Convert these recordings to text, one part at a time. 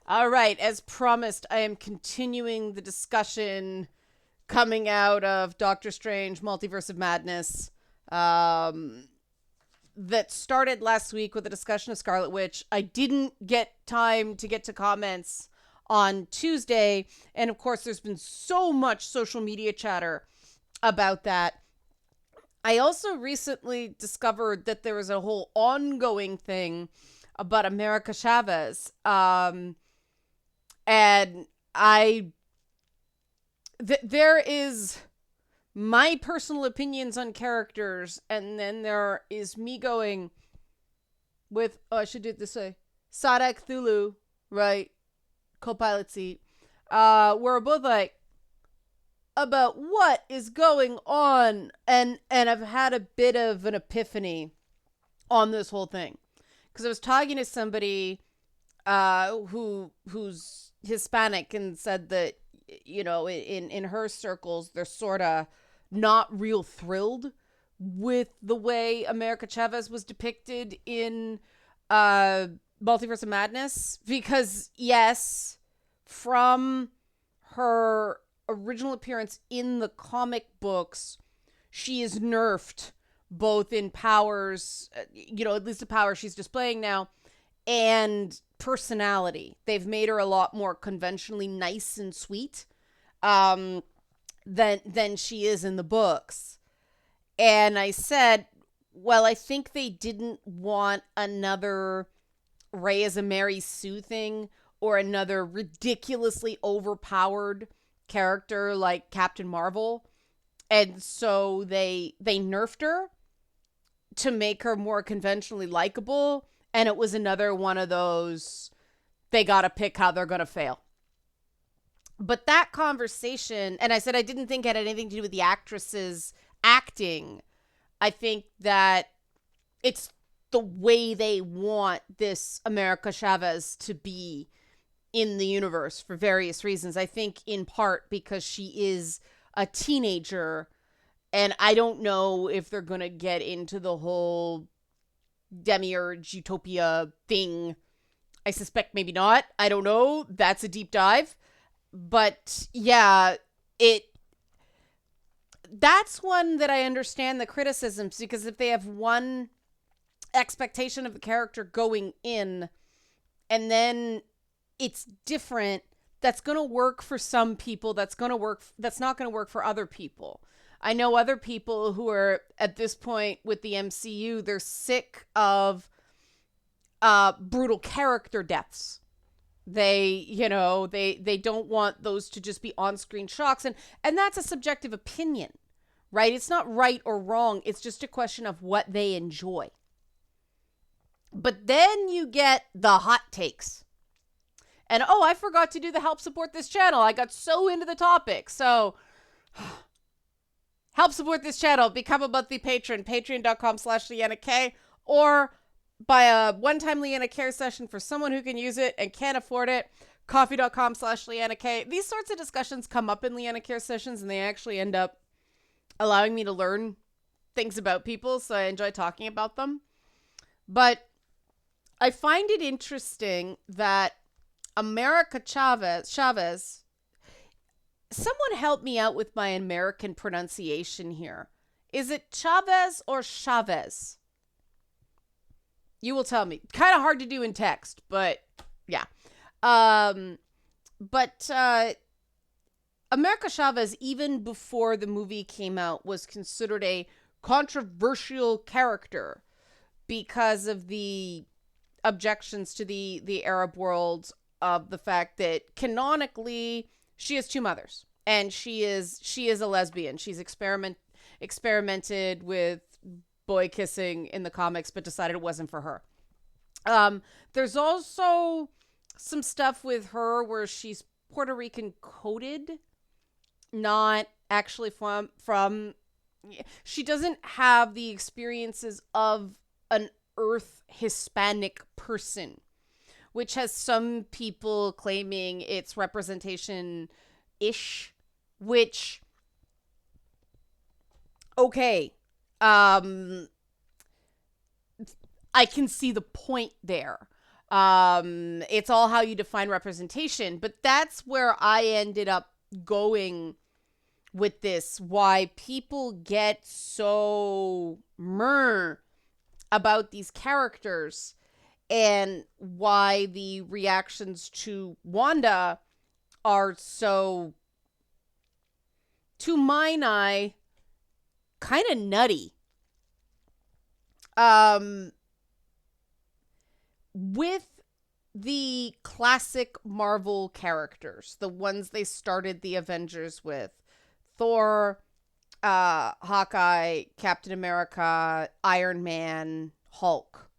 All right, as promised, I am continuing the discussion coming out of Doctor Strange Multiverse of Madness that started last week with a discussion of Scarlet Witch. I didn't get time to get to comments on Tuesday, and of course, there's been so much social media chatter about that. I also recently discovered that there was a whole ongoing thing about America Chavez. And there is my personal opinions on characters, and then there is me going with, oh, I should do it this way, Sadak Thulu, right, co-pilot seat, we're both like, about what is going on, and I've had a bit of an epiphany on this whole thing, because I was talking to somebody who's Hispanic and said that, you know, in her circles, they're sort of not real thrilled with the way America Chavez was depicted in Multiverse of Madness, because yes, from her original appearance in the comic books, she is nerfed both in powers, you know, at least the power she's displaying now, and personality. They've made her a lot more conventionally nice and sweet than she is in the books. And I said, well, I think they didn't want another Ray as a Mary Sue thing, or another ridiculously overpowered character like Captain Marvel. And so they nerfed her to make her more conventionally likable. And it was another one of those, they got to pick how they're going to fail. But that conversation, and I said I didn't think it had anything to do with the actress's acting. I think that it's the way they want this America Chavez to be in the universe for various reasons. I think in part because she is a teenager, and I don't know if they're going to get into the whole demiurge utopia thing. I suspect maybe not. I don't know. That's a deep dive. But yeah, that's one that I understand the criticisms, because if they have one expectation of the character going in and then it's different, that's going to work for some people, that's not going to work for other people. I know other people who are at this point with the MCU, they're sick of brutal character deaths. They, you know, they don't want those to just be on-screen shocks, and that's a subjective opinion, right? It's not right or wrong. It's just a question of what they enjoy. But then you get the hot takes. And oh, I forgot to do the help support this channel. I got so into the topic. So help support this channel. Become a monthly patron. Patreon.com/Leanna K. Or buy a one-time Leanna Care session for someone who can use it and can't afford it. Coffee.com/Leanna K. These sorts of discussions come up in Leanna Care sessions, and they actually end up allowing me to learn things about people. So I enjoy talking about them. But I find it interesting that America Chavez, someone help me out with my American pronunciation here. Is it Chavez or Chavez? You will tell me. Kind of hard to do in text, but yeah. But America Chavez, even before the movie came out, was considered a controversial character because of the objections to the Arab world, of the fact that canonically she has two mothers, and she is a lesbian. She's experimented with boy kissing in the comics, but decided it wasn't for her. There's also some stuff with her where she's Puerto Rican coded, not actually from she doesn't have the experiences of an Earth Hispanic person, which has some people claiming it's representation-ish, which, okay, I can see the point there. It's all how you define representation. But that's where I ended up going with this, why people get so about these characters, and why the reactions to Wanda are so, to mine eye, kind of nutty. With the classic Marvel characters, the ones they started the Avengers with, Thor, Hawkeye, Captain America, Iron Man, Hulk.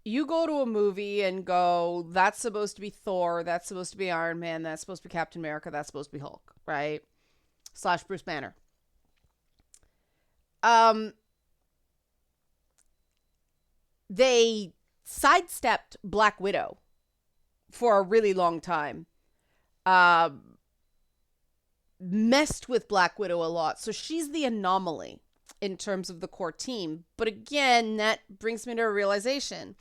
You go to a movie and go, that's supposed to be Thor, that's supposed to be Iron Man, that's supposed to be Captain America, that's supposed to be Hulk, right? / Bruce Banner. They sidestepped Black Widow for a really long time. Messed with Black Widow a lot. So she's the anomaly in terms of the core team. But again, that brings me to a realization.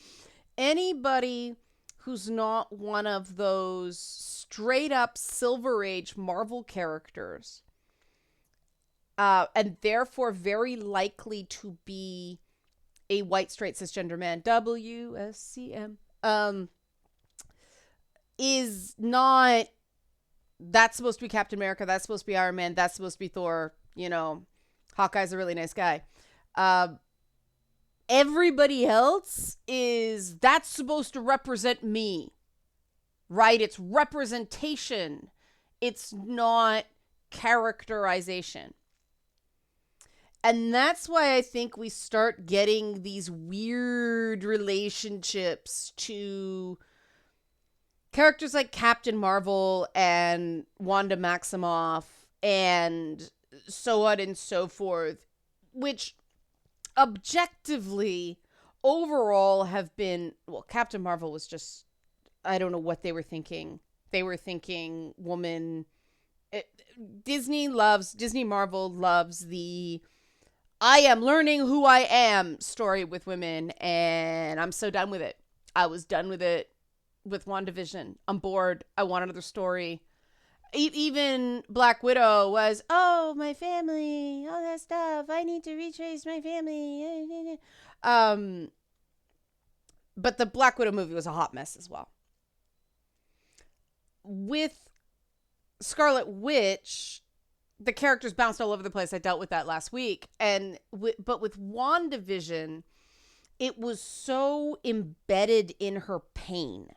Anybody who's not one of those straight up Silver Age Marvel characters, and therefore very likely to be a white straight cisgender man, WSCM, is not, that's supposed to be Captain America, that's supposed to be Iron Man, that's supposed to be Thor, Hawkeye's a really nice guy. Everybody else is, that's supposed to represent me, right? It's representation. It's not characterization. And that's why I think we start getting these weird relationships to characters like Captain Marvel and Wanda Maximoff and so on and so forth, which objectively overall have been, well, Captain Marvel was just, I don't know what they were thinking. They were thinking woman. Disney Marvel loves the I am learning who I am story with women, and I'm so done with it. I was done with it with WandaVision. I'm bored. I want another story. Even Black Widow was, oh, my family, all that stuff. I need to retrace my family. But the Black Widow movie was a hot mess as well. With Scarlet Witch, the characters bounced all over the place. I dealt with that last week. But with WandaVision, it was so embedded in her pain.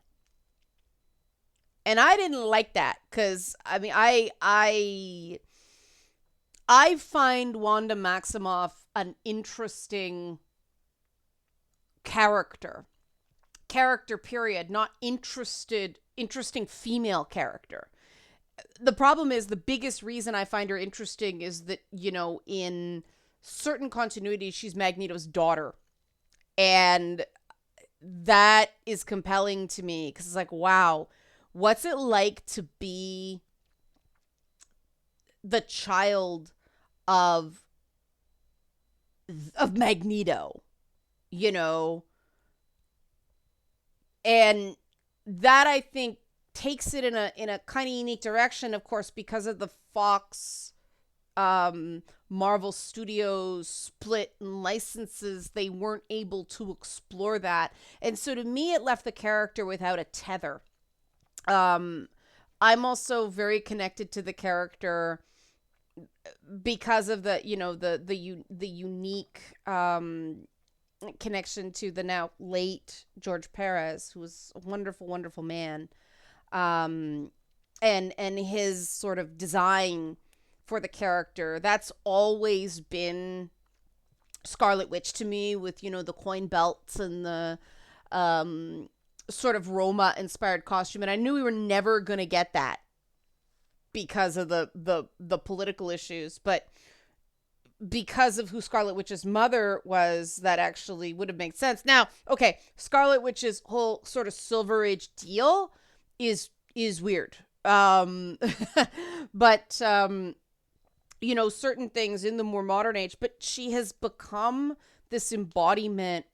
And I didn't like that because, I mean, I find Wanda Maximoff an interesting character. Character, period. Not interesting female character. The problem is, the biggest reason I find her interesting is that, in certain continuity, she's Magneto's daughter. And that is compelling to me because it's like, wow, what's it like to be the child of Magneto, And that, I think, takes it in a kind of unique direction, of course, because of the Fox Marvel Studios split and licenses. They weren't able to explore that, and so to me it left the character without a tether. I'm also very connected to the character because of the unique connection to the now late George Perez, who was a wonderful, wonderful man. And his sort of design for the character, that's always been Scarlet Witch to me, with, the coin belts and the sort of Roma inspired costume. And I knew we were never going to get that because of the political issues, but because of who Scarlet Witch's mother was, that actually would have made sense. Now, okay, Scarlet Witch's whole sort of Silver Age deal is weird. But certain things in the more modern age, but she has become this embodiment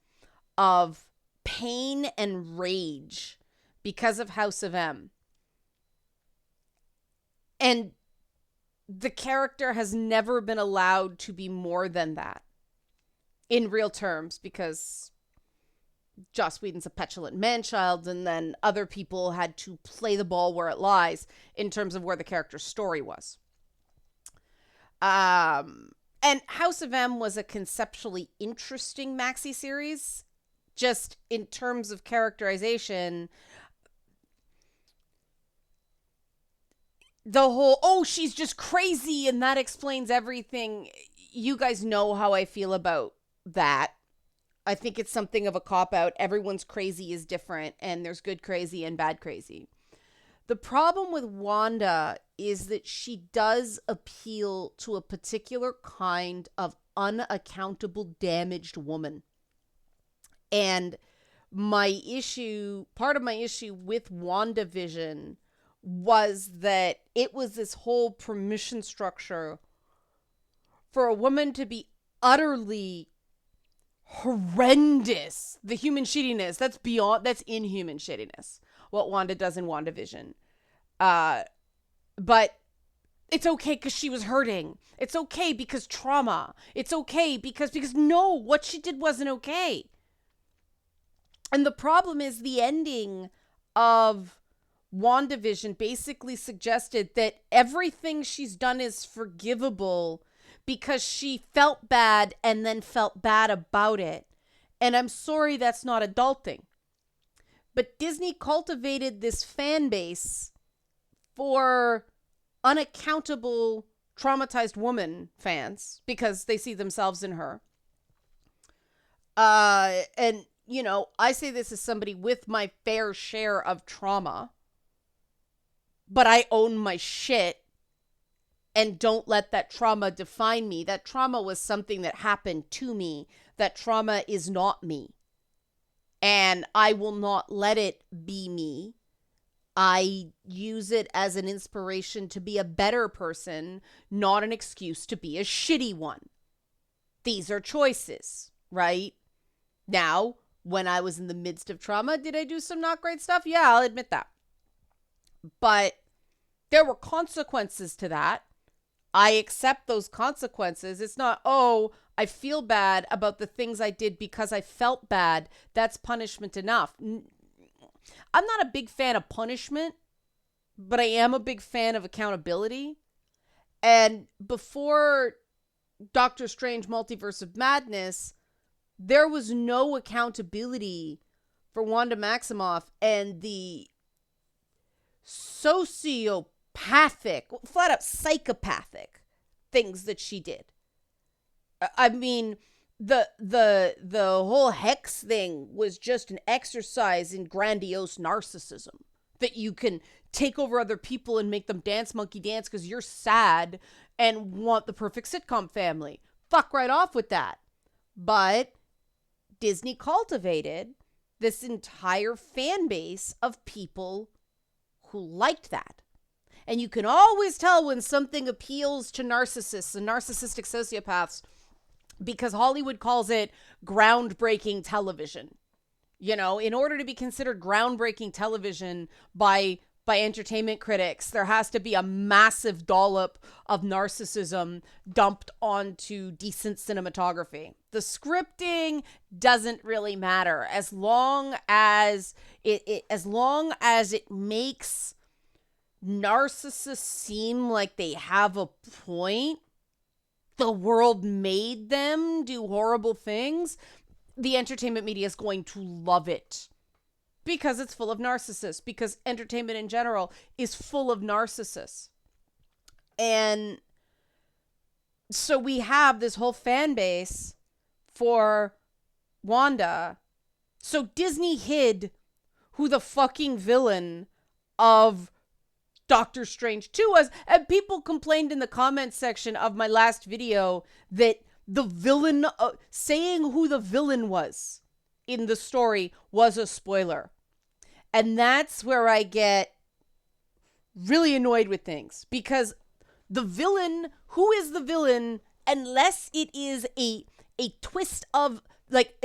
of pain and rage because of House of M. And the character has never been allowed to be more than that in real terms, because Joss Whedon's a petulant man-child, and then other people had to play the ball where it lies in terms of where the character's story was. And House of M was a conceptually interesting maxi series, just in terms of characterization. The whole, oh, she's just crazy and that explains everything. You guys know how I feel about that. I think it's something of a cop-out. Everyone's crazy is different, and there's good crazy and bad crazy. The problem with Wanda is that she does appeal to a particular kind of unaccountable, damaged woman. And part of my issue with WandaVision was that it was this whole permission structure for a woman to be utterly horrendous. The human shittiness, that's inhuman shittiness, what Wanda does in WandaVision. But it's okay because she was hurting. It's okay because trauma. It's okay because no, what she did wasn't okay. And the problem is the ending of WandaVision basically suggested that everything she's done is forgivable because she felt bad and then felt bad about it. And I'm sorry, that's not adulting. But Disney cultivated this fan base for unaccountable, traumatized woman fans because they see themselves in her. And, you know, I say this as somebody with my fair share of trauma, but I own my shit and don't let that trauma define me. That trauma was something that happened to me. That trauma is not me. And I will not let it be me. I use it as an inspiration to be a better person, not an excuse to be a shitty one. These are choices, right? Now, when I was in the midst of trauma, did I do some not great stuff? Yeah, I'll admit that. But there were consequences to that. I accept those consequences. It's not, oh, I feel bad about the things I did because I felt bad. That's punishment enough. I'm not a big fan of punishment, but I am a big fan of accountability. And before Doctor Strange Multiverse of Madness, there was no accountability for Wanda Maximoff and the sociopathic, flat out psychopathic things that she did. I mean, the whole Hex thing was just an exercise in grandiose narcissism, that you can take over other people and make them dance monkey dance because you're sad and want the perfect sitcom family. Fuck right off with that. But Disney cultivated this entire fan base of people who liked that. And you can always tell when something appeals to narcissists and narcissistic sociopaths because Hollywood calls it groundbreaking television. You know, in order to be considered groundbreaking television by entertainment critics, there has to be a massive dollop of narcissism dumped onto decent cinematography. The scripting doesn't really matter as long as it makes narcissists seem like they have a point. The world made them do horrible things. The entertainment media is going to love it because it's full of narcissists, because entertainment in general is full of narcissists. And so we have this whole fan base for Wanda. So Disney hid who the fucking villain of Doctor Strange 2 was. And people complained in the comments section of my last video that the villain, saying who the villain was in the story was a spoiler. And that's where I get really annoyed with things, because the villain, who is the villain, unless it is a twist of like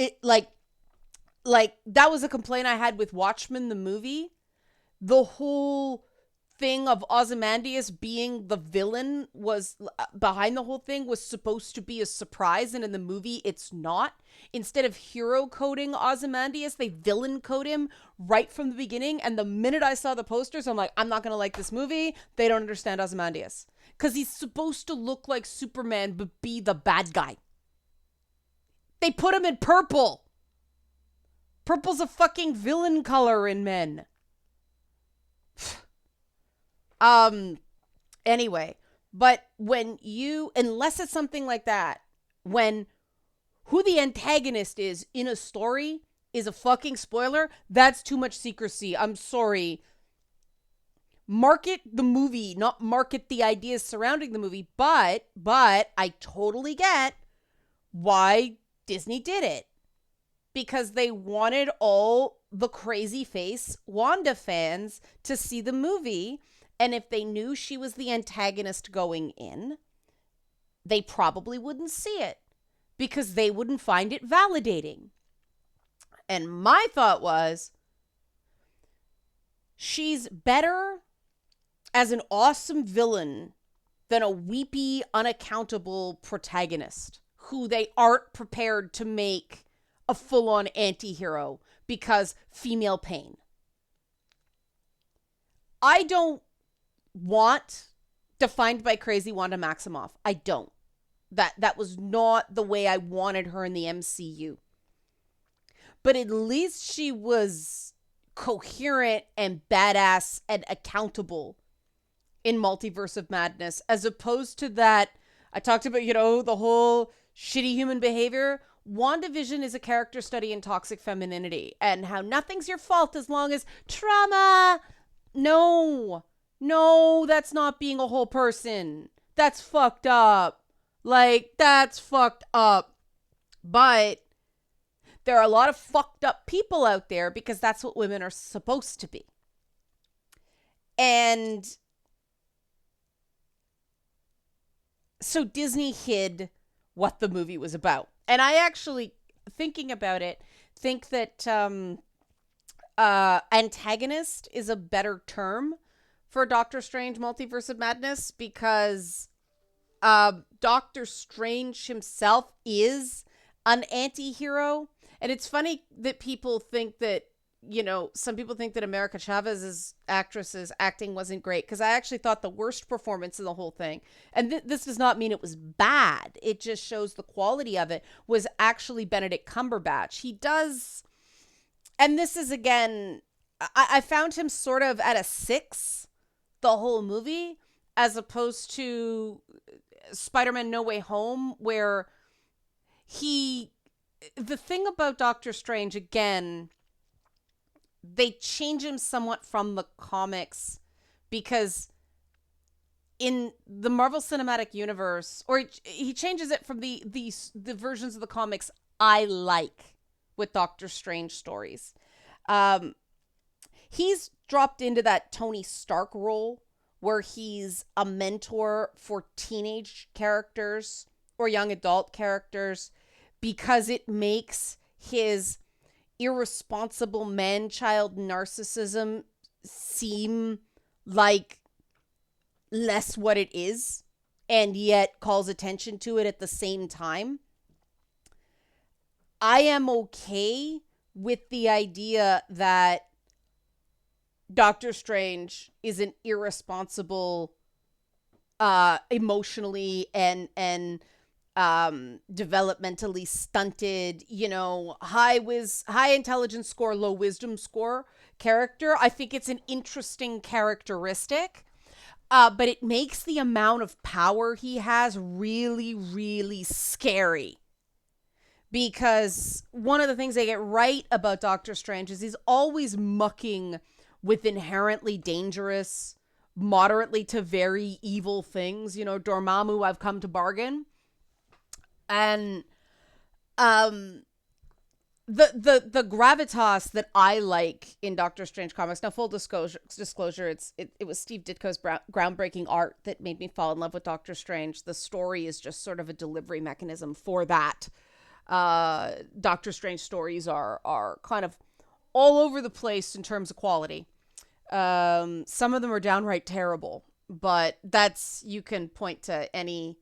like, that was a complaint I had with Watchmen, the movie. The whole thing of Ozymandias being the villain was behind the whole thing was supposed to be a surprise, and in the movie it's not. Instead of hero coding Ozymandias, they villain code him right from the beginning, and the minute I saw the posters, I'm like, I'm not gonna like this movie. They don't understand Ozymandias because he's supposed to look like Superman but be the bad guy. They put him in purple. Purple's a fucking villain color in men. Anyway, but when you, unless it's something like that, when who the antagonist is in a story is a fucking spoiler, that's too much secrecy. I'm sorry. Market the movie, not market the ideas surrounding the movie, but I totally get why Disney did it. Because they wanted all the crazy face Wanda fans to see the movie. And if they knew she was the antagonist going in, they probably wouldn't see it because they wouldn't find it validating. And my thought was, she's better as an awesome villain than a weepy, unaccountable protagonist who they aren't prepared to make a full-on anti-hero because female pain. I don't want defined by crazy Wanda Maximoff. I don't. That was not the way I wanted her in the MCU. But at least she was coherent and badass and accountable in Multiverse of Madness, as opposed to that, I talked about, the whole shitty human behavior. WandaVision is a character study in toxic femininity and how nothing's your fault as long as trauma. No, that's not being a whole person. That's fucked up. That's fucked up. But there are a lot of fucked up people out there because that's what women are supposed to be. And so Disney hid what the movie was about. And I actually, thinking about it, think that antagonist is a better term for Doctor Strange Multiverse of Madness because Doctor Strange himself is an anti-hero. And it's funny that people think that, some people think that America Chavez's actress's acting wasn't great because I actually thought the worst performance in the whole thing, and this does not mean it was bad, it just shows the quality of it, was actually Benedict Cumberbatch. He does, and this is again, I found him sort of at a 6 the whole movie, as opposed to Spider-Man No Way Home, where the thing about Doctor Strange, again, they change him somewhat from the comics because in the Marvel Cinematic Universe, or he changes it from the versions of the comics I like with Doctor Strange stories. He's dropped into that Tony Stark role where he's a mentor for teenage characters or young adult characters because it makes his irresponsible man-child narcissism seem like less what it is and yet calls attention to it at the same time. I am okay with the idea that Doctor Strange is an irresponsible, emotionally and developmentally stunted, high intelligence score, low wisdom score character. I think it's an interesting characteristic, but it makes the amount of power he has really, really scary. Because one of the things they get right about Doctor Strange is he's always mucking with inherently dangerous, moderately to very evil things. Dormammu, I've come to bargain. And the gravitas that I like in Doctor Strange comics, now full disclosure, it was Steve Ditko's groundbreaking art that made me fall in love with Doctor Strange. The story is just sort of a delivery mechanism for that. Doctor Strange stories are kind of all over the place in terms of quality. Some of them are downright terrible, but you can point to any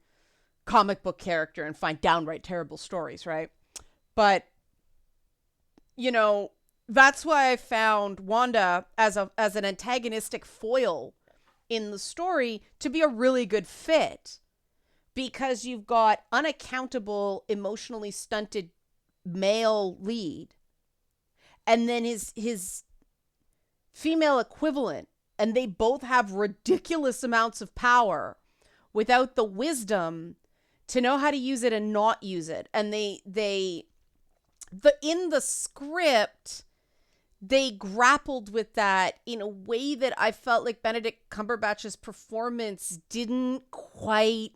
comic book character and find downright terrible stories, right? But, that's why I found Wanda as an antagonistic foil in the story to be a really good fit, because you've got unaccountable, emotionally stunted male lead, and then his female equivalent, and they both have ridiculous amounts of power without the wisdom to know how to use it and not use it. And in the script, they grappled with that in a way that I felt like Benedict Cumberbatch's performance didn't quite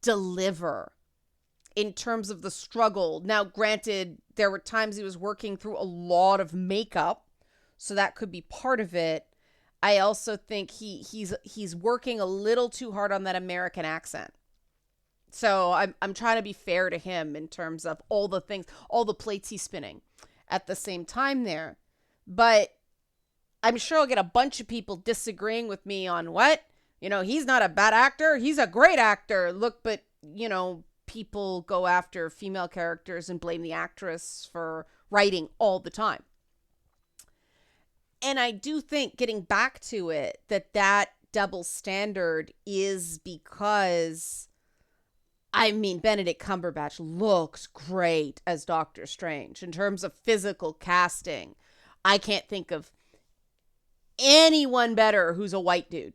deliver in terms of the struggle. Now, granted, there were times he was working through a lot of makeup, so that could be part of it. I also think he's working a little too hard on that American accent. So I'm trying to be fair to him in terms of all the things, all the plates he's spinning at the same time there. But I'm sure I'll get a bunch of people disagreeing with me on what? He's not a bad actor. He's a great actor. Look, but, people go after female characters and blame the actress for writing all the time. And I do think, getting back to it, that double standard is because, Benedict Cumberbatch looks great as Doctor Strange. In terms of physical casting, I can't think of anyone better who's a white dude.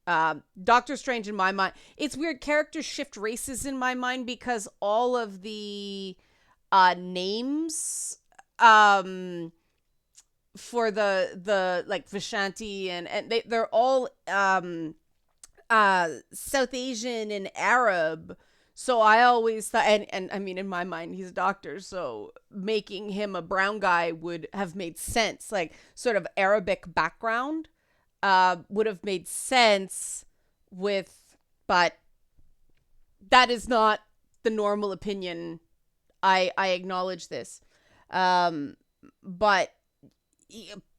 Doctor Strange, in my mind, it's weird, characters shift races in my mind because all of the names for the like Vishanti and they're all South Asian and Arab. So I always thought, and in my mind, he's a doctor, so making him a brown guy would have made sense. Like, sort of Arabic background would have made sense but that is not the normal opinion. I acknowledge this. But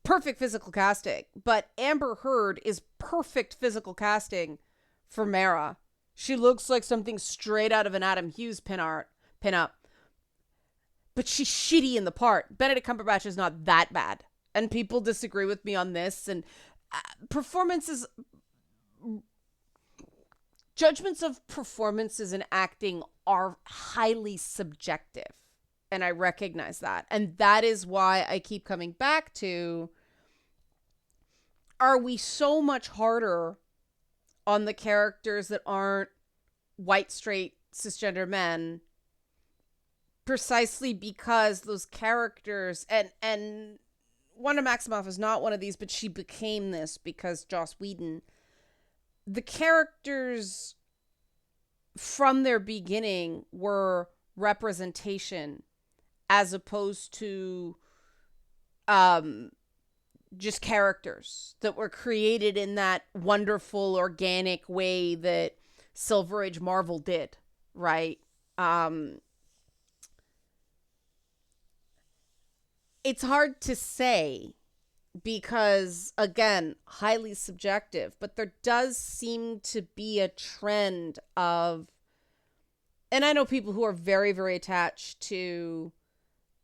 perfect physical casting. But Amber Heard is perfect physical casting for Mara. She looks like something straight out of an Adam Hughes pinup. But she's shitty in the part. Benedict Cumberbatch is not that bad. And people disagree with me on this. And judgments of performances and acting are highly subjective. And I recognize that. And that is why I keep coming back to, are we so much harder on the characters that aren't white, straight, cisgender men, precisely because those characters, and Wanda Maximoff is not one of these, but she became this because Joss Whedon, the characters from their beginning were representation as opposed to just characters that were created in that wonderful organic way that Silver Age Marvel did, right? It's hard to say because, again, highly subjective, but there does seem to be a trend of, and I know people who are very, very attached to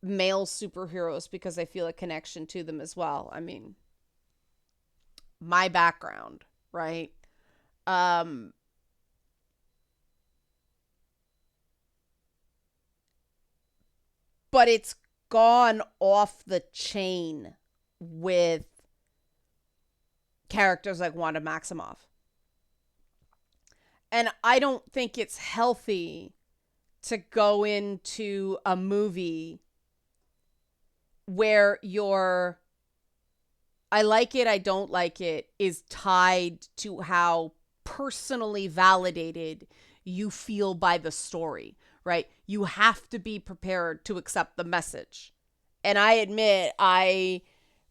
male superheroes because I feel a connection to them as well. I mean, my background, right? But it's gone off the chain with characters like Wanda Maximoff. And I don't think it's healthy to go into a movie where your I like it, I don't like it is tied to how personally validated you feel by the story, right? You have to be prepared to accept the message. And I admit, I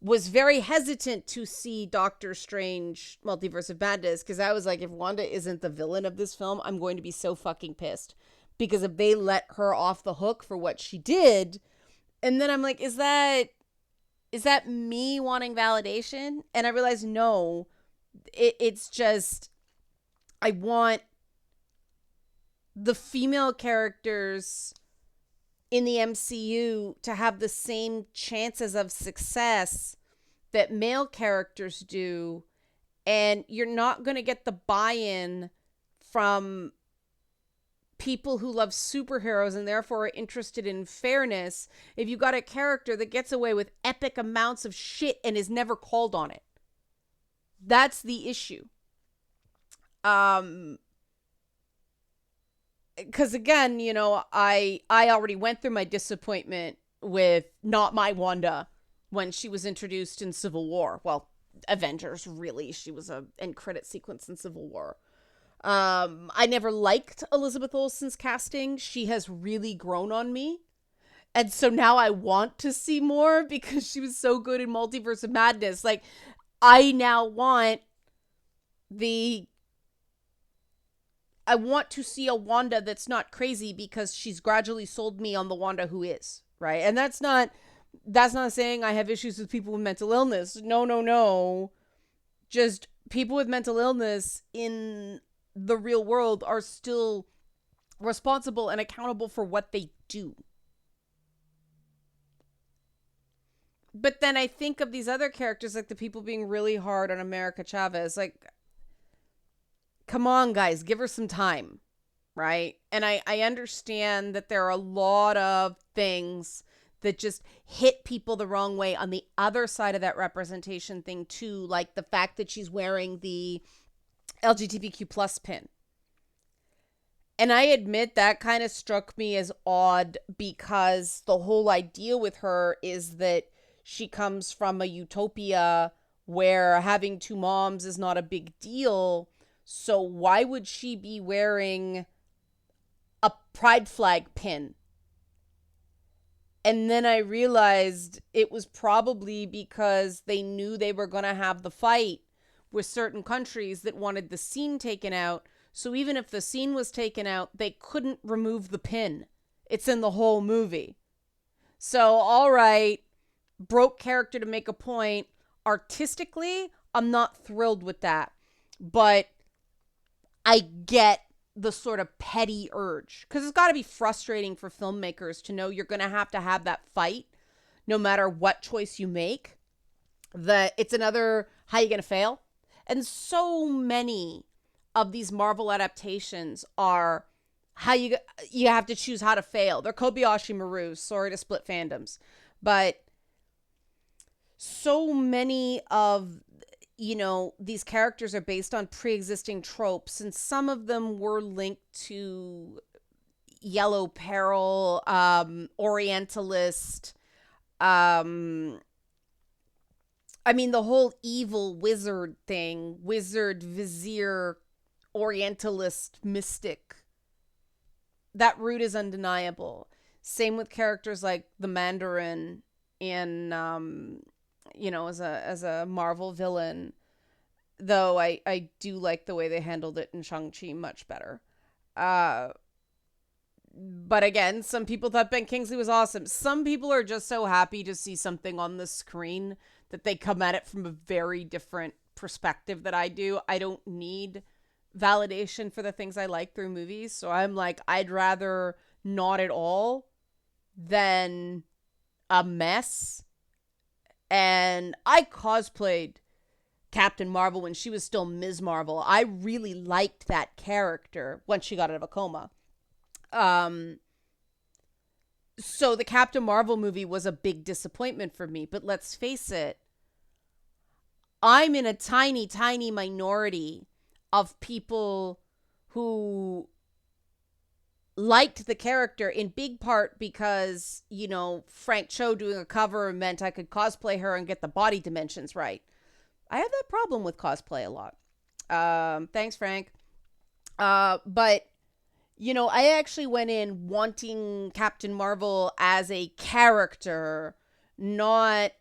was very hesitant to see Doctor Strange Multiverse of Madness because I was like, if Wanda isn't the villain of this film, I'm going to be so fucking pissed. because if they let her off the hook for what she did, and then I'm like, is that me wanting validation? And I realized no, it's just I want the female characters in the MCU to have the same chances of success that male characters do. And you're not going to get the buy-in from people who love superheroes and therefore are interested in fairness if you got a character that gets away with epic amounts of shit and is never called on it. That's the issue. Because again, you know, I already went through my disappointment with Not My Wanda when she was introduced in Civil War. Well, Avengers, really. She was a end credit sequence in Civil War. I never liked Elizabeth Olsen's casting. She has really grown on me. And so now I want to see more because she was so good in Multiverse of Madness. Like, I now want I want to see a Wanda that's not crazy because she's gradually sold me on the Wanda who is, right? And that's not saying I have issues with people with mental illness. No. Just people with mental illness in the real world are still responsible and accountable for what they do. But then I think of these other characters, like the people being really hard on America Chavez. Like, come on, guys, give her some time, right? And I understand that there are a lot of things that just hit people the wrong way on the other side of that representation thing too, like the fact that she's wearing the LGBTQ plus pin. And I admit that kind of struck me as odd because the whole idea with her is that she comes from a utopia where having two moms is not a big deal. So why would she be wearing a pride flag pin? And then I realized it was probably because they knew they were going to have the fight with certain countries that wanted the scene taken out. So even if the scene was taken out, they couldn't remove the pin. It's in the whole movie. So, all right, broke character to make a point. Artistically, I'm not thrilled with that. But I get the sort of petty urge. Because it's got to be frustrating for filmmakers to know you're going to have that fight no matter what choice you make. It's another, how you going to fail? And so many of these Marvel adaptations are how you have to choose how to fail. They're Kobayashi Maru. Sorry to split fandoms. But so many of, you know, these characters are based on pre-existing tropes, and some of them were linked to Yellow Peril, Orientalist. I mean, the whole evil wizard thing, wizard, vizier, Orientalist, mystic. That root is undeniable. Same with characters like the Mandarin in, you know, as a Marvel villain. Though I do like the way they handled it in Shang-Chi much better. But again, some people thought Ben Kingsley was awesome. Some people are just so happy to see something on the screen that they come at it from a very different perspective that I do. I don't need validation for the things I like through movies. So I'm like, I'd rather not at all than a mess. And I cosplayed Captain Marvel when she was still Ms. Marvel. I really liked that character once she got out of a coma. So the Captain Marvel movie was a big disappointment for me. But let's face it, I'm in a tiny, tiny minority of people who liked the character in big part because, you know, Frank Cho doing a cover meant I could cosplay her and get the body dimensions right. I have that problem with cosplay a lot. Thanks, Frank. But, you know, I actually went in wanting Captain Marvel as a character, not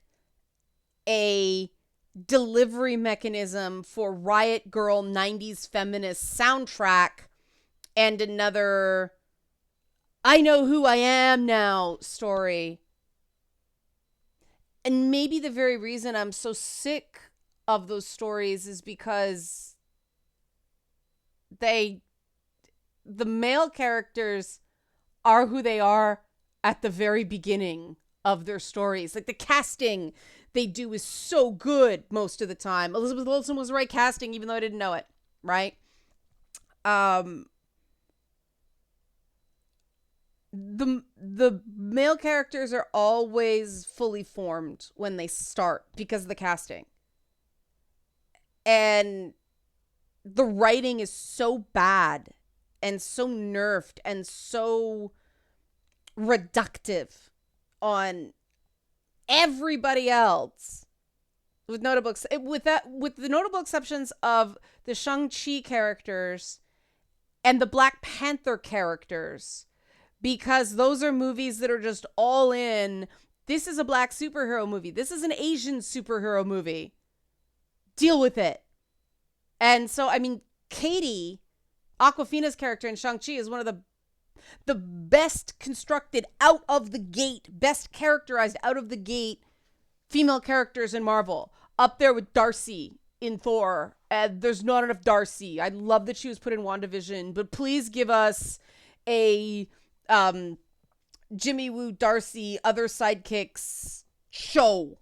a delivery mechanism for Riot Girl 90s feminist soundtrack and another I know who I am now story. And maybe the very reason I'm so sick of those stories is because the male characters are who they are at the very beginning of their stories. Like the casting they do is so good most of the time. Elizabeth Olsen was the right casting, even though I didn't know it, right? The male characters are always fully formed when they start because of the casting. And the writing is so bad and so nerfed and so reductive on everybody else, with the notable exceptions of the Shang-Chi characters and the Black Panther characters, because those are movies that are just all in. This is a black superhero movie. This is an Asian superhero movie. Deal with it. And so, I mean, Katie, Awkwafina's character in Shang-Chi, is one of the best constructed out of the gate, best characterized out of the gate female characters in Marvel. Up there with Darcy in Thor. There's not enough Darcy. I love that she was put in WandaVision, but please give us a Jimmy Woo, Darcy, other sidekicks show.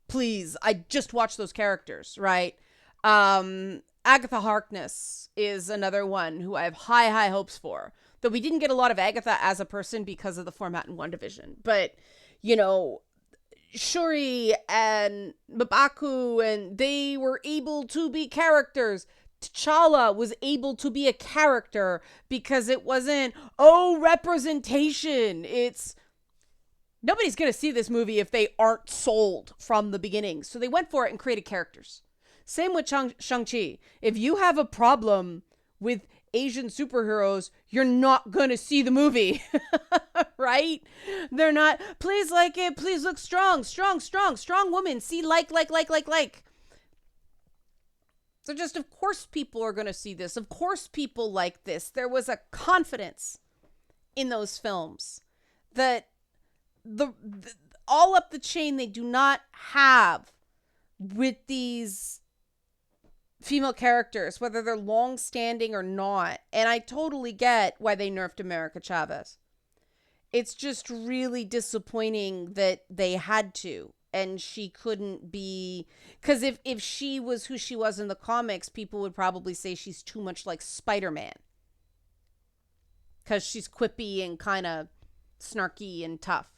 Please. I just watched those characters, right? Agatha Harkness is another one who I have high hopes for. Though we didn't get a lot of Agatha as a person because of the format in WandaVision. But, you know, Shuri and M'Baku, and they were able to be characters. T'Challa was able to be a character because it wasn't, representation. It's, nobody's going to see this movie if they aren't sold from the beginning. So they went for it and created characters. Same with Shang-Chi. If you have a problem with Asian superheroes, you're not going to see the movie, right? They're not, please like it, please look strong woman, see like. So just, of course people are going to see this. Of course people like this. There was a confidence in those films that the all up the chain they do not have with these female characters, whether they're long-standing or not. And I totally get why they nerfed America Chavez. It's just really disappointing that they had to, and she couldn't be, because if she was who she was in the comics, people would probably say she's too much like Spider-Man, because she's quippy and kind of snarky and tough.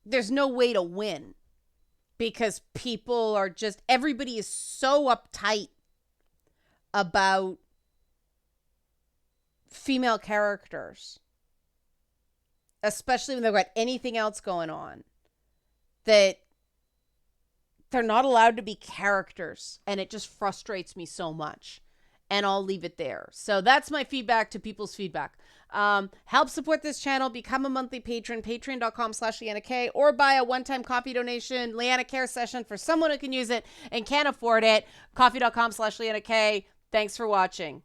There's no way to win, because people are just, everybody is so uptight about female characters, especially when they've got anything else going on, that they're not allowed to be characters. And it just frustrates me so much. And I'll leave it there. So that's my feedback to people's feedback. Help support this channel. Become a monthly patron. Patreon.com/Leanna K. Or buy a one-time coffee donation. Leanna Care session for someone who can use it and can't afford it. Coffee.com/Leanna K. Thanks for watching.